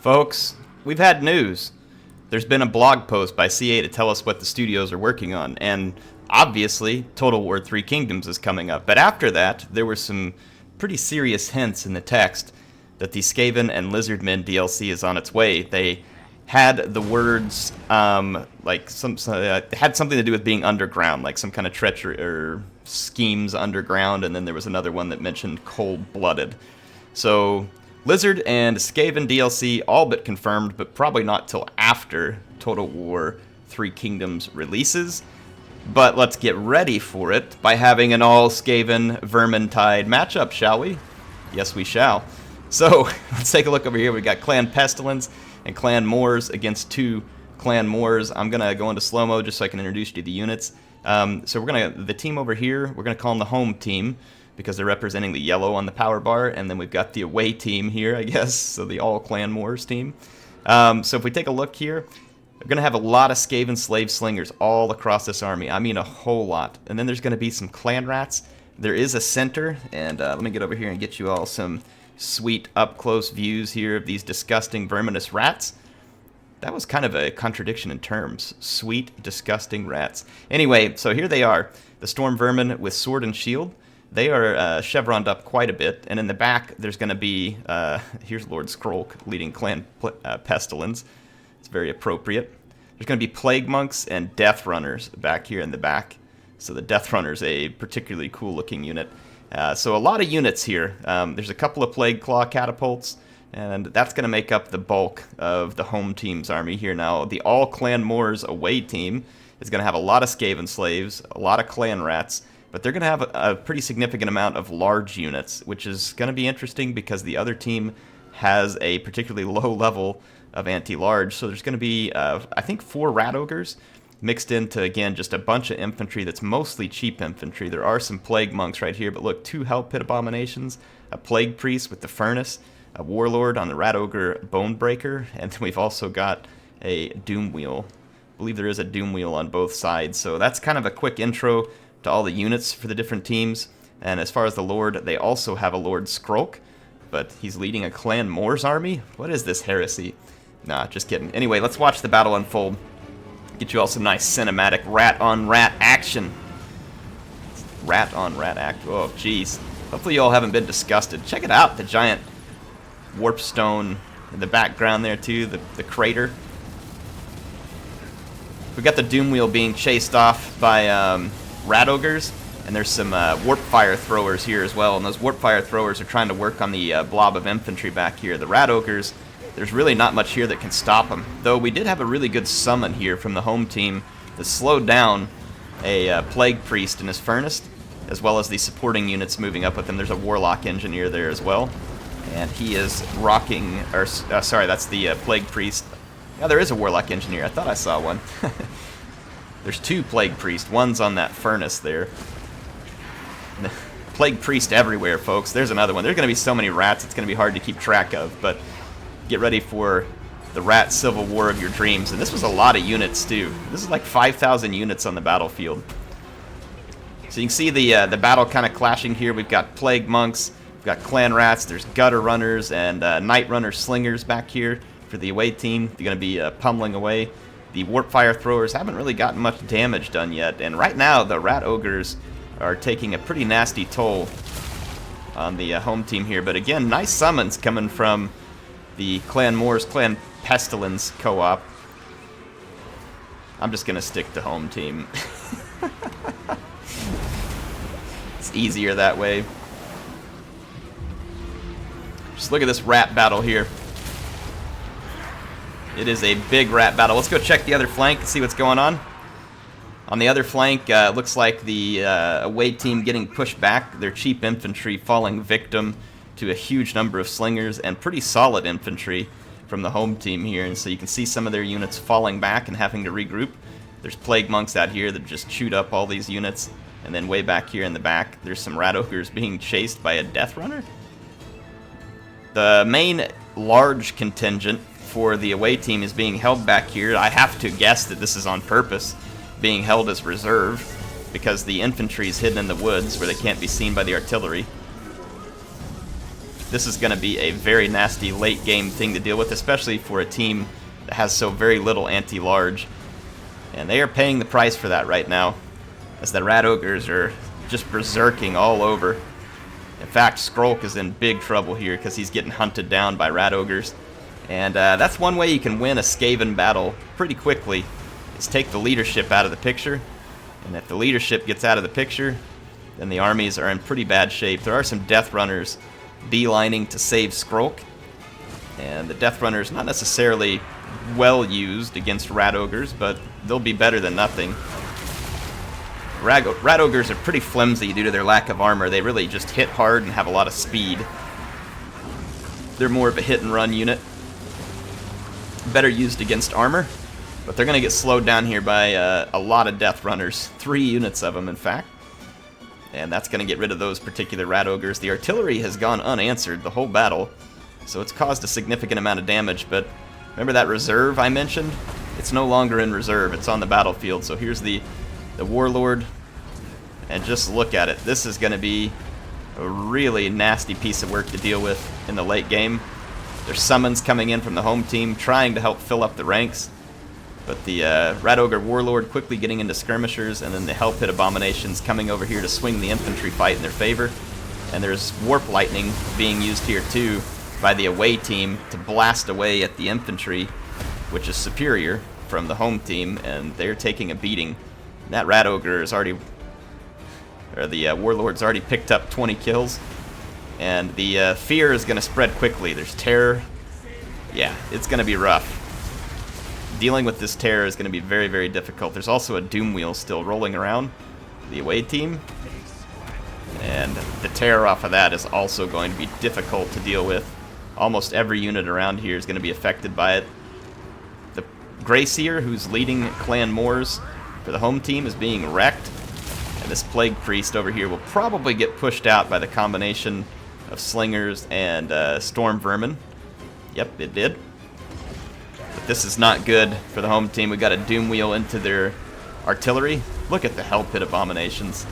Folks, we've had news. There's been a blog post by CA to tell us what the studios are working on, and obviously, Total War 3 Kingdoms is coming up. But after that, there were some pretty serious hints in the text that the Skaven and Lizardmen DLC is on its way. They had the words, had something to do with being underground, like some kind of treachery or schemes underground, and then there was another one that mentioned cold-blooded. So Lizard and Skaven DLC all but confirmed, but probably not till after Total War 3 Kingdoms releases. But let's get ready for it by having an all-Skaven Vermintide matchup, shall we? Yes, we shall. So, let's take a look over here. We've got Clan Pestilence and Clan Moors against two Clan Moors. I'm going to go into slow-mo just so I can introduce you to the units. So the team over here, we're going to call them the home team, because they're representing the yellow on the power bar, and then we've got the away team here, I guess, so the all Clan Moors team. So if we take a look here, we're going to have a lot of Skaven slave slingers all across this army. I mean a whole lot. And then there's going to be some clan rats. There is a center, and let me get over here and get you all some sweet up-close views here of these disgusting verminous rats. That was kind of a contradiction in terms. Sweet, disgusting rats. Anyway, so here they are. The Storm Vermin with sword and shield. They are chevroned up quite a bit, and in the back there's going to be, here's Lord Skrolk leading Clan Pestilence. It's very appropriate. There's going to be Plague Monks and Death Runners back here in the back. So the Death Runner's a particularly cool looking unit. So a lot of units here. There's a couple of Plague Claw catapults, and that's going to make up the bulk of the home team's army here. Now, the all Clan Moors away team is going to have a lot of Skaven slaves, a lot of clan rats, but they're going to have a pretty significant amount of large units, which is going to be interesting because the other team has a particularly low level of anti-large. So there's going to be, I think, 4 Rat Ogres mixed into, again, just a bunch of infantry that's mostly cheap infantry. There are some Plague Monks right here, but look, 2 Hell Pit Abominations, a Plague Priest with the Furnace, a Warlord on the Rat Ogre Bonebreaker, and then we've also got a Doom Wheel. I believe there is a Doom Wheel on both sides. So that's kind of a quick intro to all the units for the different teams. And as far as the Lord, they also have a Lord Skrolk, but he's leading a Clan Moors army? What is this heresy? Nah, just kidding. Anyway, let's watch the battle unfold. Get you all some nice cinematic rat-on-rat action. Rat-on-rat action. Oh, jeez. Hopefully you all haven't been disgusted. Check it out, the giant WARPSTONE in the background there, too, the crater. We've got the Doom Wheel being chased off by Rat Ogres, and there's some Warp Fire Throwers here as well, and those Warp Fire Throwers are trying to work on the blob of infantry back here. The Rat Ogres, there's really not much here that can stop them, though we did have a really good summon here from the home team that slowed down a Plague Priest in his Furnace, as well as the supporting units moving up with him. There's a Warlock Engineer there as well, and he is rocking, or sorry, that's the Plague Priest. Yeah, there is a Warlock Engineer. I thought I saw one. There's 2 Plague Priests. One's on that Furnace there. Plague Priest everywhere, folks. There's another one. There's going to be so many rats, it's going to be hard to keep track of, but get ready for the rat civil war of your dreams. And this was a lot of units, too. This is like 5,000 units on the battlefield. So you can see the battle kind of clashing here. We've got Plague Monks, we've got Clan Rats, there's Gutter Runners, and Night Runner Slingers back here for the away team. They're going to be pummeling away. The Warp Fire Throwers haven't really gotten much damage done yet, and right now the Rat Ogres are taking a pretty nasty toll on the home team here. But again, nice summons coming from the Clan Moors, Clan Pestilence co-op. I'm just going to stick to home team. It's easier that way. Just look at this rat battle here. It is a big rat battle. Let's go check the other flank and see what's going on. On the other flank, it looks like the away team getting pushed back. Their cheap infantry falling victim to a huge number of slingers and pretty solid infantry from the home team here. And so you can see some of their units falling back and having to regroup. There's Plague Monks out here that just chewed up all these units. And then way back here in the back, there's some Rat Ogres being chased by a Death Runner. The main large contingent for the away team is being held back here. I have to guess that this is on purpose, being held as reserve, because the infantry is hidden in the woods where they can't be seen by the artillery. this is going to be a very nasty late game thing to deal with, especially for a team that has so very little anti-large. And they are paying the price for that right now, as the Rat Ogres are just berserking all over. In fact, Skrulk is in big trouble here because he's getting hunted down by Rat Ogres. And that's one way you can win a Skaven battle pretty quickly, is take the leadership out of the picture. And if the leadership gets out of the picture, then the armies are in pretty bad shape. There are some Death Runners beelining to save Skrulk, and the Death Runners not necessarily well used against Rat Ogres, but they'll be better than nothing. Rat Ogres are pretty flimsy due to their lack of armor. They really just hit hard and have a lot of speed. They're more of a hit and run unit. Better used against armor, but they're going to get slowed down here by a lot of Death Runners. 3 units of them, in fact. And that's going to get rid of those particular Rat Ogres. The artillery has gone unanswered the whole battle, so it's caused a significant amount of damage. But remember that reserve I mentioned? It's no longer in reserve. It's on the battlefield. So here's the Warlord. And just look at it. This is going to be a really nasty piece of work to deal with in the late game. There's summons coming in from the home team trying to help fill up the ranks. But the Rat Ogre Warlord quickly getting into skirmishers, and then the Hell Pit Abominations coming over here to swing the infantry fight in their favor. And there's Warp Lightning being used here too by the away team to blast away at the infantry, which is superior from the home team, and they're taking a beating. And that Rat Ogre is already, or the Warlord's already picked up 20 kills, and the fear is going to spread quickly. There's terror. Yeah, it's going to be rough. Dealing with this terror is going to be very, very difficult. There's also a Doom Wheel still rolling around the away team, and the terror off of that is also going to be difficult to deal with. Almost every unit around here is going to be affected by it. The Greyseer, who's leading Clan Moors for the home team, is being wrecked, and this Plague Priest over here will probably get pushed out by the combination of Slingers and Storm Vermin. Yep, it did. But this is not good for the home team. We got a Doom Wheel into their artillery. Look at the Hell Pit Abominations.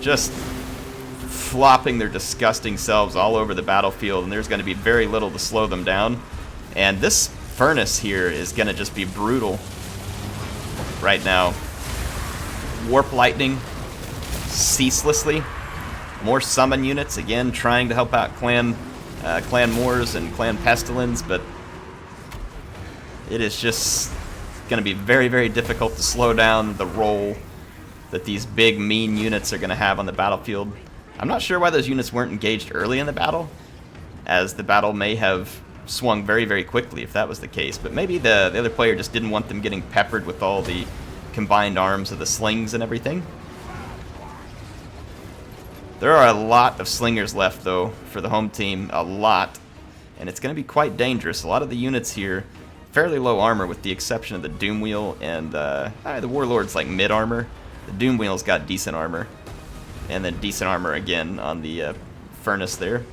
Just flopping their disgusting selves all over the battlefield, and there's going to be very little to slow them down. And this furnace here is going to just be brutal right now. Warp Lightning ceaselessly. More summon units, again, trying to help out Clan Moors and Clan Pestilens, but it is just going to be very, very difficult to slow down the roll that these big, mean units are going to have on the battlefield. I'm not sure why those units weren't engaged early in the battle, as the battle may have swung very, very quickly if that was the case. But maybe the other player just didn't want them getting peppered with all the combined arms of the slings and everything. There are a lot of slingers left, though, for the home team. A lot. And it's going to be quite dangerous. A lot of the units here fairly low armor, with the exception of the Doom Wheel and the Warlord's like mid armor. The Doom Wheel's got decent armor, and then decent armor again on the furnace there.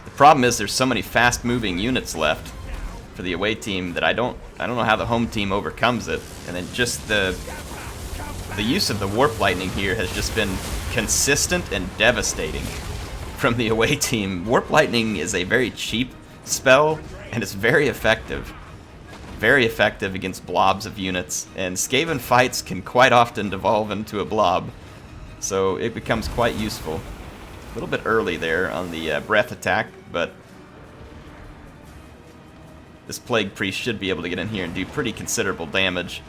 The problem is there's so many fast-moving units left for the away team that I don't know how the home team overcomes it. And then just the use of the Warp Lightning here has just been consistent and devastating from the away team. Warp Lightning is a very cheap spell, and it's very effective. Very effective against blobs of units, and Skaven fights can quite often devolve into a blob, so it becomes quite useful. A little bit early there on the breath attack, but this Plague Priest should be able to get in here and do pretty considerable damage.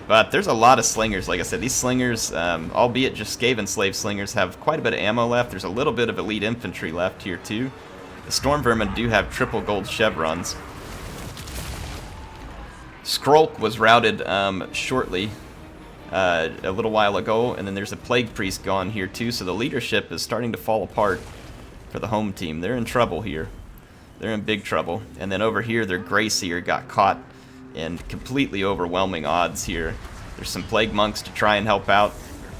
But there's a lot of slingers. Like I said, these slingers, albeit just Skaven slave slingers, have quite a bit of ammo left. There's a little bit of elite infantry left here too. The Storm Vermin do have triple gold chevrons. Skrulk was routed shortly, a little while ago, and then there's a Plague Priest gone here too, so the leadership is starting to fall apart for the home team. They're in trouble here. They're in big trouble. And then over here, their Greyseer got caught in completely overwhelming odds here. There's some Plague Monks to try and help out.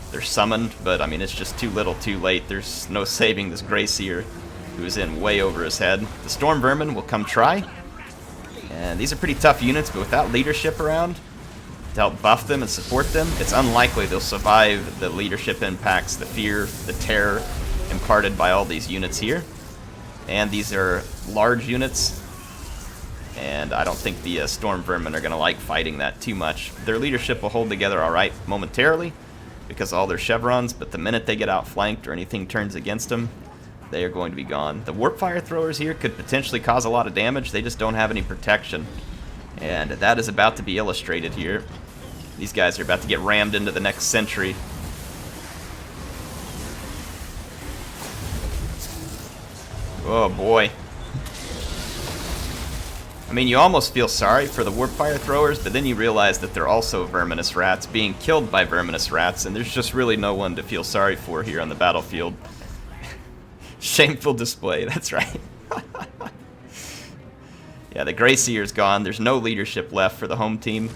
They're summoned, but I mean, it's just too little too late. There's no saving this Greyseer, who is in way over his head. The Storm Vermin will come try. And these are pretty tough units, but without leadership around, to help buff them and support them. It's unlikely they'll survive the leadership impacts, the fear, the terror imparted by all these units here. And these are large units, and I don't think the Storm Vermin are going to like fighting that too much. Their leadership will hold together alright momentarily because of all their chevrons, but the minute they get outflanked or anything turns against them, they are going to be gone. The Warp Fire Throwers here could potentially cause a lot of damage. They just don't have any protection, and that is about to be illustrated here. These guys are about to get rammed into the next century. Oh boy. I mean, you almost feel sorry for the Warp Fire Throwers, but then you realize that they're also verminous rats being killed by verminous rats, and there's just really no one to feel sorry for here on the battlefield. Shameful display, that's right. Yeah, the Grey Seer's gone. There's no leadership left for the home team.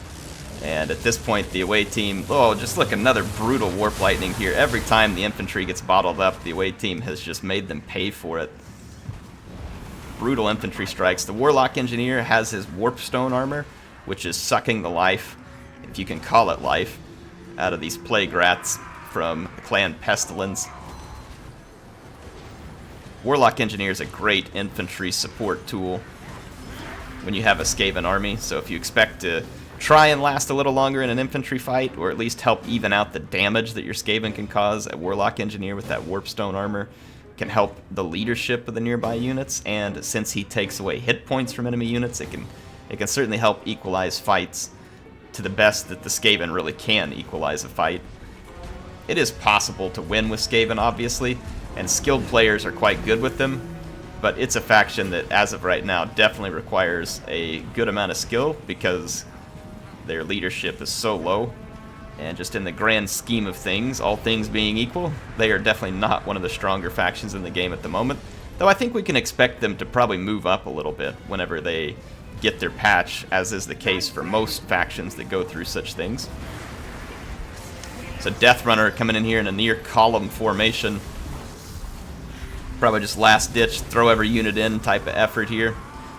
And at this point, the away team... Oh, just look, another brutal Warp Lightning here. Every time the infantry gets bottled up, the away team has just made them pay for it. Brutal infantry strikes. The Warlock Engineer has his Warpstone armor, which is sucking the life, if you can call it life, out of these plague rats from Clan Pestilence. Warlock Engineer is a great infantry support tool when you have a Skaven army, so if you expect to try and last a little longer in an infantry fight, or at least help even out the damage that your Skaven can cause, a Warlock Engineer with that Warpstone armor can help the leadership of the nearby units, and since he takes away hit points from enemy units, it can certainly help equalize fights to the best that the Skaven really can equalize a fight. It is possible to win with Skaven, obviously, and skilled players are quite good with them, but it's a faction that, as of right now, definitely requires a good amount of skill because their leadership is so low. And just in the grand scheme of things, all things being equal, they are definitely not one of the stronger factions in the game at the moment. Though I think we can expect them to probably move up a little bit whenever they get their patch, as is the case for most factions that go through such things. So Death Runner coming in here in a near column formation. Probably just last ditch, throw every unit in type of effort here,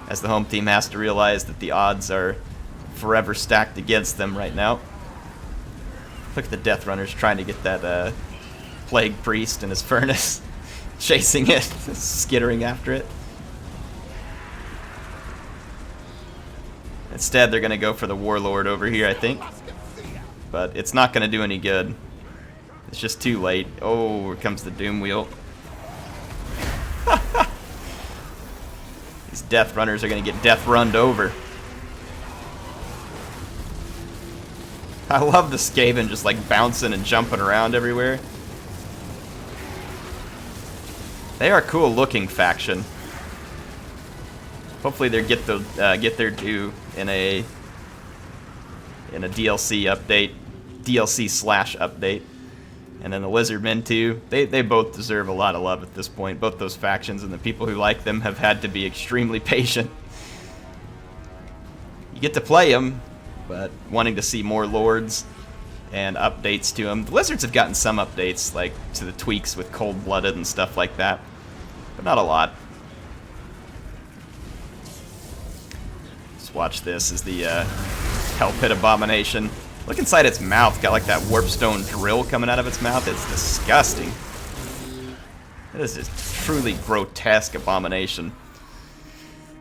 as the home team has to realize that the odds are forever stacked against them right now. Look at the Death Runners trying to get that Plague Priest in his furnace, chasing it, skittering after it. Instead, they're going to go for the Warlord over here, I think. But it's not going to do any good. It's just too late. Oh, here comes the Doom Wheel. These Death Runners are going to get death-runned over. I love the Skaven just like bouncing and jumping around everywhere. They are a cool looking faction. Hopefully they get their due in a DLC update, DLC/update. And then the Lizardmen too. They both deserve a lot of love at this point. Both those factions, and the people who like them have had to be extremely patient. You get to play them, but wanting to see more lords and updates to them. The Lizards have gotten some updates, like to the tweaks with Cold-Blooded and stuff like that, but not a lot. Let's watch this as the Hell Pit Abomination. Look inside its mouth, got like that Warpstone drill coming out of its mouth. It's disgusting. This is a truly grotesque abomination.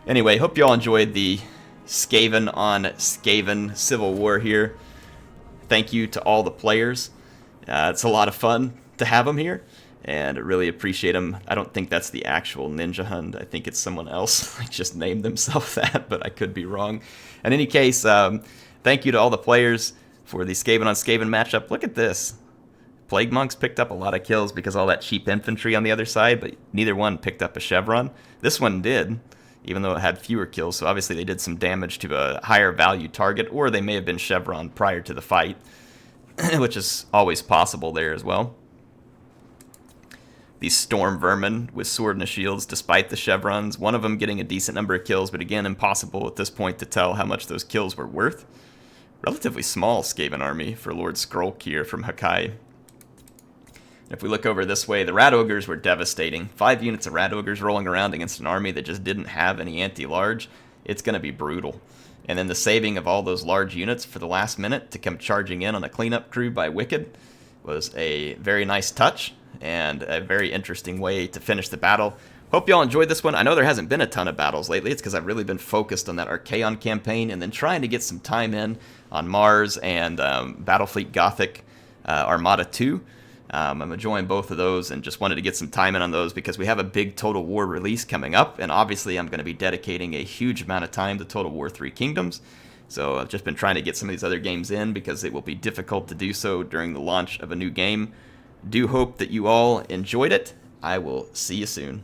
Anyway, hope you all enjoyed the Skaven on Skaven Civil War here. Thank you to all the players. It's a lot of fun to have them here, and I really appreciate them. I don't think that's the actual Ninja Hunt. I think it's someone else. I just named themselves that, but I could be wrong. In any case, thank you to all the players for the Skaven on Skaven matchup. Look at this. Plague Monks picked up a lot of kills because all that cheap infantry on the other side, but neither one picked up a chevron. This one did, even though it had fewer kills, so obviously they did some damage to a higher value target, or they may have been chevron prior to the fight, which is always possible there as well. These Storm Vermin with Sword and Shields, despite the chevrons, one of them getting a decent number of kills, but again, impossible at this point to tell how much those kills were worth. Relatively small Skaven army for Lord Skrulk here from Hakai. If we look over this way, the Rat Ogres were devastating. 5 units of Rat Ogres rolling around against an army that just didn't have any anti-large. It's going to be brutal. and then the saving of all those large units for the last minute to come charging in on a cleanup crew by WidkD was a very nice touch and a very interesting way to finish the battle. Hope y'all enjoyed this one. I know there hasn't been a ton of battles lately. It's because I've really been focused on that Archaon campaign and then trying to get some time in on Mars and Battlefleet Gothic Armada 2. I'm enjoying both of those and just wanted to get some time in on those because we have a big Total War release coming up, and obviously I'm going to be dedicating a huge amount of time to Total War 3 Kingdoms. So I've just been trying to get some of these other games in because it will be difficult to do so during the launch of a new game. Do hope that you all enjoyed it. I will see you soon.